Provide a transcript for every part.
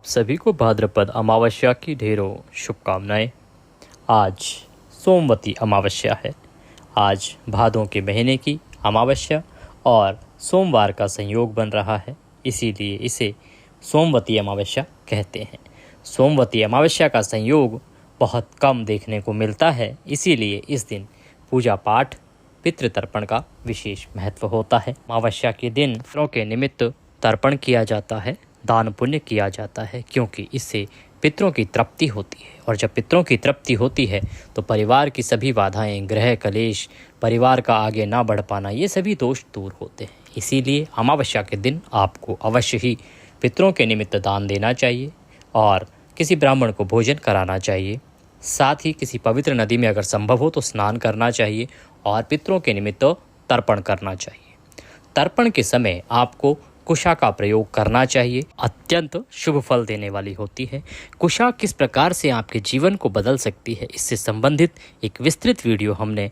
सभी को भाद्रपद अमावस्या की ढेरों शुभकामनाएं। आज सोमवती अमावस्या है। आज भादों के महीने की अमावस्या और सोमवार का संयोग बन रहा है, इसीलिए इसे सोमवती अमावस्या कहते हैं। सोमवती अमावस्या का संयोग बहुत कम देखने को मिलता है, इसीलिए इस दिन पूजा पाठ पितृतर्पण का विशेष महत्व होता है। अमावस्या के दिन पितरों के निमित्त तर्पण किया जाता है, दान पुण्य किया जाता है, क्योंकि इससे पितरों की तृप्ति होती है। और जब पितरों की तृप्ति होती है तो परिवार की सभी बाधाएं, ग्रह कलेश, परिवार का आगे ना बढ़ पाना, ये सभी दोष दूर होते हैं। इसीलिए अमावस्या के दिन आपको अवश्य ही पितरों के निमित्त दान देना चाहिए और किसी ब्राह्मण को भोजन कराना चाहिए। साथ ही किसी पवित्र नदी में अगर संभव हो तो स्नान करना चाहिए और पितरों के निमित्त तर्पण करना चाहिए। तर्पण के समय आपको कुशा का प्रयोग करना चाहिए, अत्यंत शुभ फल देने वाली होती है। कुशा किस प्रकार से आपके जीवन को बदल सकती है, इससे संबंधित एक विस्तृत वीडियो हमने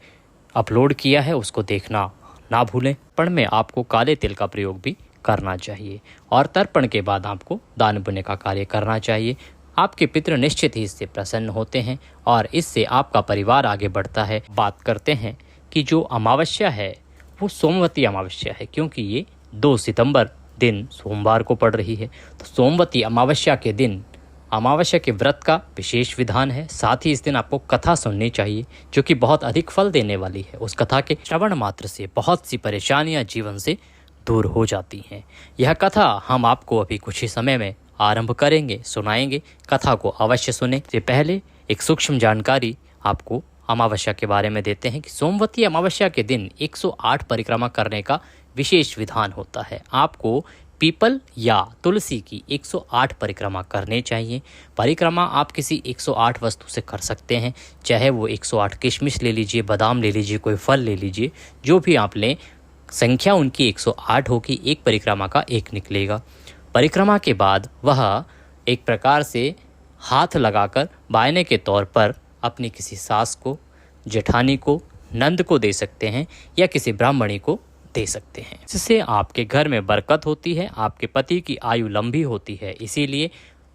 अपलोड किया है, उसको देखना ना भूलें। तर्पण में आपको काले तिल का प्रयोग भी करना चाहिए और तर्पण के बाद आपको दान पुण्य का कार्य करना चाहिए। आपके पितृ निश्चित ही इससे प्रसन्न होते हैं और इससे आपका परिवार आगे बढ़ता है। बात करते हैं कि जो अमावस्या है वो सोमवती अमावस्या है, क्योंकि ये 2 सितंबर दिन सोमवार को पड़ रही है। तो सोमवती अमावस्या के दिन अमावस्या के व्रत का विशेष विधान है। साथ ही इस दिन आपको कथा सुननी चाहिए, जो कि बहुत अधिक फल देने वाली है। उस कथा के श्रवण मात्र से बहुत सी परेशानियां जीवन से दूर हो जाती हैं। यह कथा हम आपको अभी कुछ ही समय में आरंभ करेंगे, सुनाएंगे। कथा को अवश्य सुने। से पहले एक सूक्ष्म जानकारी आपको अमावस्या के बारे में देते हैं कि सोमवती अमावस्या के दिन 108 परिक्रमा करने का विशेष विधान होता है। आपको पीपल या तुलसी की 108 परिक्रमा करने चाहिए। परिक्रमा आप किसी 108 वस्तु से कर सकते हैं, चाहे वो 108 किशमिश ले लीजिए, बादाम ले लीजिए, कोई फल ले लीजिए, जो भी आप लें, संख्या उनकी 108 होगी। एक परिक्रमा का एक निकलेगा। परिक्रमा के बाद वह एक प्रकार से हाथ लगाकर बायने के तौर पर अपनी किसी सास को, जेठानी को, नंद को दे सकते हैं या किसी ब्राह्मणी को दे सकते हैं। इससे आपके घर में बरकत होती है, आपके पति की आयु लंबी होती है। इसीलिए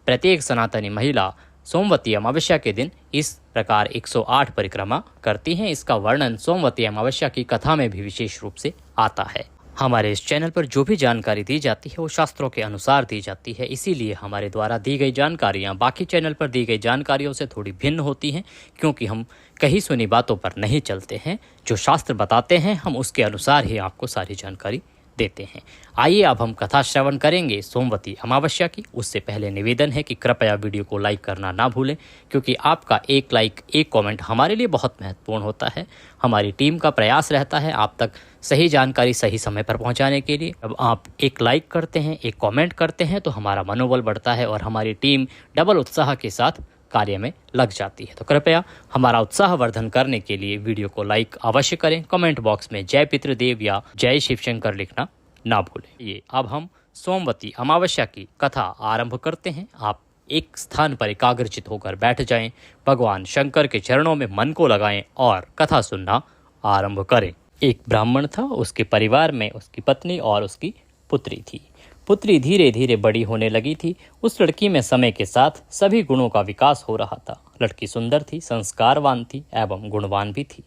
प्रत्येक सनातनी महिला सोमवती अमावस्या के दिन इस प्रकार 108 परिक्रमा करती हैं। इसका वर्णन सोमवती अमावस्या की कथा में भी विशेष रूप से आता है। हमारे इस चैनल पर जो भी जानकारी दी जाती है वो शास्त्रों के अनुसार दी जाती है, इसीलिए हमारे द्वारा दी गई जानकारियाँ बाकी चैनल पर दी गई जानकारियों से थोड़ी भिन्न होती हैं, क्योंकि हम कहीं सुनी बातों पर नहीं चलते हैं। जो शास्त्र बताते हैं हम उसके अनुसार ही आपको सारी जानकारी देते हैं। आइए अब हम कथा श्रवण करेंगे सोमवती अमावस्या की। उससे पहले निवेदन है कि कृपया वीडियो को लाइक करना ना भूलें, क्योंकि आपका एक लाइक, एक कमेंट हमारे लिए बहुत महत्वपूर्ण होता है। हमारी टीम का प्रयास रहता है आप तक सही जानकारी सही समय पर पहुंचाने के लिए। अब आप एक लाइक करते हैं, एक कमेंट करते हैं, तो हमारा मनोबल बढ़ता है और हमारी टीम डबल उत्साह के साथ कार्य में लग जाती है। तो कृपया हमारा उत्साह वर्धन करने के लिए वीडियो को लाइक अवश्य करें। कमेंट बॉक्स में जय पितृदेव या जय शिव शंकर लिखना ना भूलें। ये अब हम सोमवती अमावस्या की कथा आरंभ करते हैं। आप एक स्थान पर एकाग्रचित होकर बैठ जाएं, भगवान शंकर के चरणों में मन को लगाएं और कथा सुनना आरंभ करें। एक ब्राह्मण था, उसके परिवार में उसकी पत्नी और उसकी पुत्री थी। पुत्री धीरे धीरे बड़ी होने लगी थी। उस लड़की में समय के साथ सभी गुणों का विकास हो रहा था। लड़की सुंदर थी, संस्कारवान थी एवं गुणवान भी थी।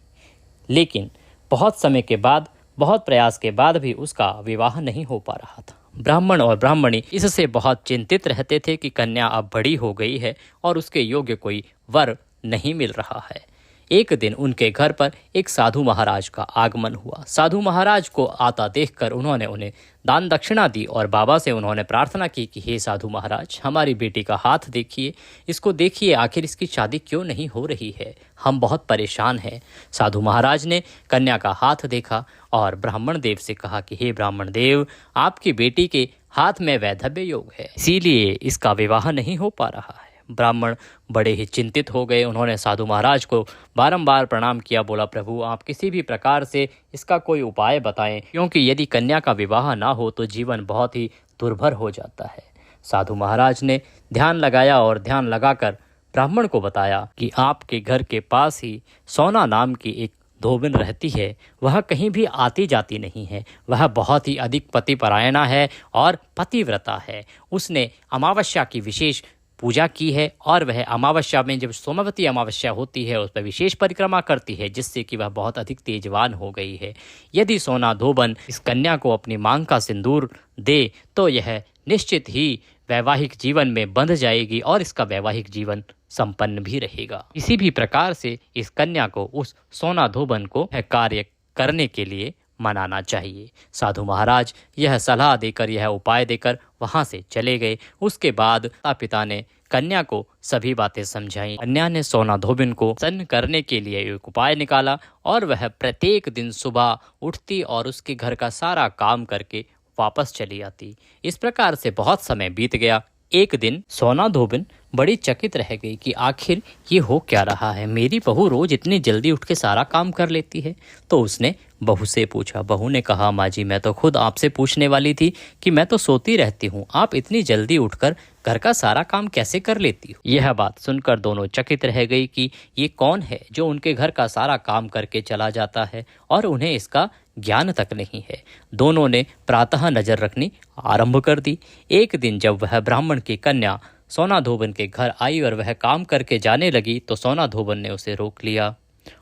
लेकिन बहुत समय के बाद, बहुत प्रयास के बाद भी उसका विवाह नहीं हो पा रहा था। ब्राह्मण और ब्राह्मणी इससे बहुत चिंतित रहते थे कि कन्या अब बड़ी हो गई है और उसके योग्य कोई वर नहीं मिल रहा है। एक दिन उनके घर पर एक साधु महाराज का आगमन हुआ। साधु महाराज को आता देखकर उन्होंने उन्हें दान दक्षिणा दी और बाबा से उन्होंने प्रार्थना की कि हे साधु महाराज, हमारी बेटी का हाथ देखिए, इसको देखिए, आखिर इसकी शादी क्यों नहीं हो रही है, हम बहुत परेशान हैं। साधु महाराज ने कन्या का हाथ देखा और ब्राह्मण देव से कहा कि हे ब्राह्मण देव, आपकी बेटी के हाथ में वैधव्य योग है, इसीलिए इसका विवाह नहीं हो पा रहा है। ब्राह्मण बड़े ही चिंतित हो गए। उन्होंने साधु महाराज को बारंबार प्रणाम किया। बोला, प्रभु आप किसी भी प्रकार से इसका कोई उपाय बताएं, क्योंकि यदि कन्या का विवाह ना हो तो जीवन बहुत ही दुर्भर हो जाता है। साधु महाराज ने ध्यान लगाया और ध्यान लगाकर ब्राह्मण को बताया कि आपके घर के पास ही सोना नाम की एक धोबिन रहती है वह कहीं भी आती जाती नहीं है। वह बहुत ही अधिक पतिपरायणा है और पतिव्रता है। उसने अमावस्या की विशेष पूजा की है और वह अमावस्या में जब सोमवती अमावस्या होती है उस पर विशेष परिक्रमा करती है, जिससे कि वह बहुत अधिक तेजवान हो गई है। यदि सोना धोबन इस कन्या को अपनी मांग का सिंदूर दे तो यह निश्चित ही वैवाहिक जीवन में बंध जाएगी और इसका वैवाहिक जीवन संपन्न भी रहेगा। किसी भी प्रकार से इस कन्या को उस सोना धोबन को कार्य करने के लिए मनाना चाहिए। साधु महाराज यह सलाह देकर, यह उपाय देकर वहां से चले गए। उसके बाद पिता ने कन्या को सभी बातें समझाई। कन्या ने सोना धोबिन को प्रसन्न करने के लिए एक उपाय निकाला और वह प्रत्येक दिन सुबह उठती और उसके घर का सारा काम करके वापस चली आती। इस प्रकार से बहुत समय बीत गया। एक दिन सोना धोबिन बड़ी चकित रह गई कि आखिर ये हो क्या रहा है, मेरी बहू रोज इतनी जल्दी उठ के सारा काम कर लेती है। तो उसने बहू से पूछा। बहू ने कहा, माँ जी मैं तो खुद आपसे पूछने वाली थी कि मैं तो सोती रहती हूँ, आप इतनी जल्दी उठकर घर का सारा काम कैसे कर लेती हो। यह बात सुनकर दोनों चकित रह गई कि ये कौन है जो उनके घर का सारा काम करके चला जाता है और उन्हें इसका ज्ञान तक नहीं है। दोनों ने प्रातः नजर रखनी आरंभ कर दी। एक दिन जब वह ब्राह्मण की कन्या सोना धोबन के घर आई और वह काम करके जाने लगी तो सोना धोबन ने उसे रोक लिया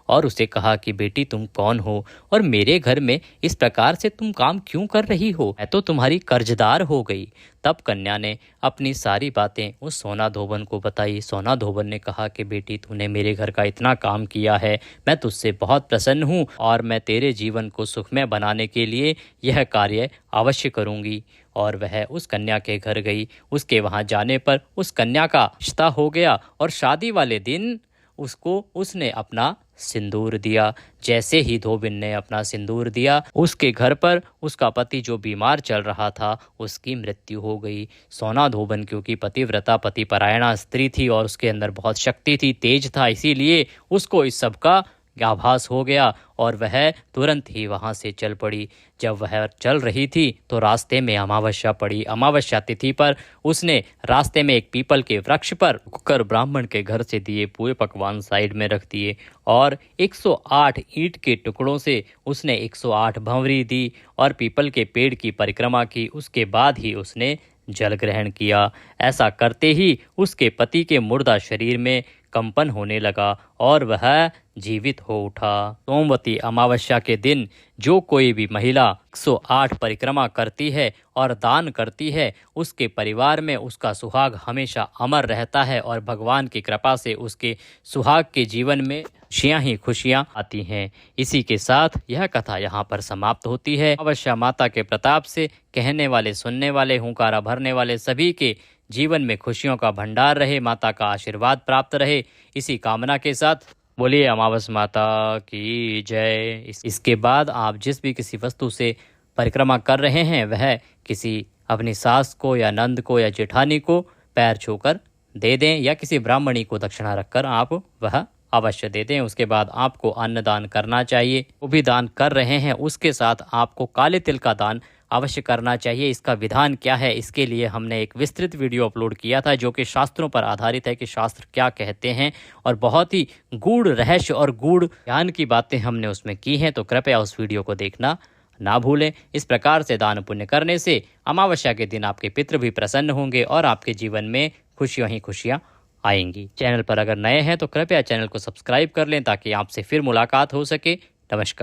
और उसे कहा कि बेटी तुम कौन हो और मेरे घर में इस प्रकार से तुम काम क्यों कर रही हो, मैं तो तुम्हारी कर्जदार हो गई। तब कन्या ने अपनी सारी बातें उस सोना धोबन को बताई। सोना धोबन ने कहा कि बेटी तूने मेरे घर का इतना काम किया है, मैं तुझसे बहुत प्रसन्न हूँ और मैं तेरे जीवन को सुखमय बनाने के लिए यह कार्य अवश्य करूँगी। और वह उस कन्या के घर गई। उसके वहाँ जाने पर उस कन्या का रिश्ता हो गया और शादी वाले दिन उसको उसने अपना सिंदूर दिया। जैसे ही धोबिन ने अपना सिंदूर दिया उसके घर पर उसका पति जो बीमार चल रहा था उसकी मृत्यु हो गई। सोना धोबन क्योंकि पतिव्रता पतिपरायणा स्त्री थी और उसके अंदर बहुत शक्ति थी, तेज था, इसीलिए उसको इस सब का आभास हो गया और वह तुरंत ही वहां से चल पड़ी। जब वह चल रही थी तो रास्ते में अमावस्या पड़ी। अमावस्या तिथि पर उसने रास्ते में एक पीपल के वृक्ष पर रुककर ब्राह्मण के घर से दिए पूरे पकवान साइड में रख दिए और 108 ईंट के टुकड़ों से उसने 108 भंवरी दी और पीपल के पेड़ की परिक्रमा की। उसके बाद ही उसने जल ग्रहण किया। ऐसा करते ही उसके पति के मुर्दा शरीर में कंपन होने लगा और वह जीवित हो उठा। सोमवती अमावस्या के दिन जो कोई भी महिला 108 परिक्रमा करती है और दान करती है उसके परिवार में उसका सुहाग हमेशा अमर रहता है और भगवान की कृपा से उसके सुहाग के जीवन में खुशियाँ ही खुशियाँ आती हैं। इसी के साथ यह कथा यहाँ पर समाप्त होती है। अमावस्या माता के प्रताप से कहने वाले सुनने वाले हुंकारा भरने वाले सभी के जीवन में खुशियों का भंडार रहे, माता का आशीर्वाद प्राप्त रहे, इसी कामना के साथ बोलिए अमावस माता की जय। इसके बाद आप जिस भी किसी वस्तु से परिक्रमा कर रहे हैं वह किसी अपनी सास को या नंद को या जेठानी को पैर छूकर दे दें या किसी ब्राह्मणी को दक्षिणा रखकर आप वह अवश्य दे दें। उसके बाद आपको अन्न दान करना चाहिए। वो भी दान कर रहे हैं उसके साथ आपको काले तिल का दान अवश्य करना चाहिए। इसका विधान क्या है, इसके लिए हमने एक विस्तृत वीडियो अपलोड किया था जो कि शास्त्रों पर आधारित है कि शास्त्र क्या कहते हैं और बहुत ही गूढ़ रहस्य और गूढ़ ज्ञान की बातें हमने उसमें की हैं, तो कृपया उस वीडियो को देखना ना भूलें। इस प्रकार से दान पुण्य करने से अमावस्या के दिन आपके पितृ भी प्रसन्न होंगे और आपके जीवन में खुशियां ही खुशियां आएंगी। चैनल पर अगर नए हैं तो कृपया चैनल को सब्सक्राइब कर लें ताकि आपसे फिर मुलाकात हो सके। नमस्कार।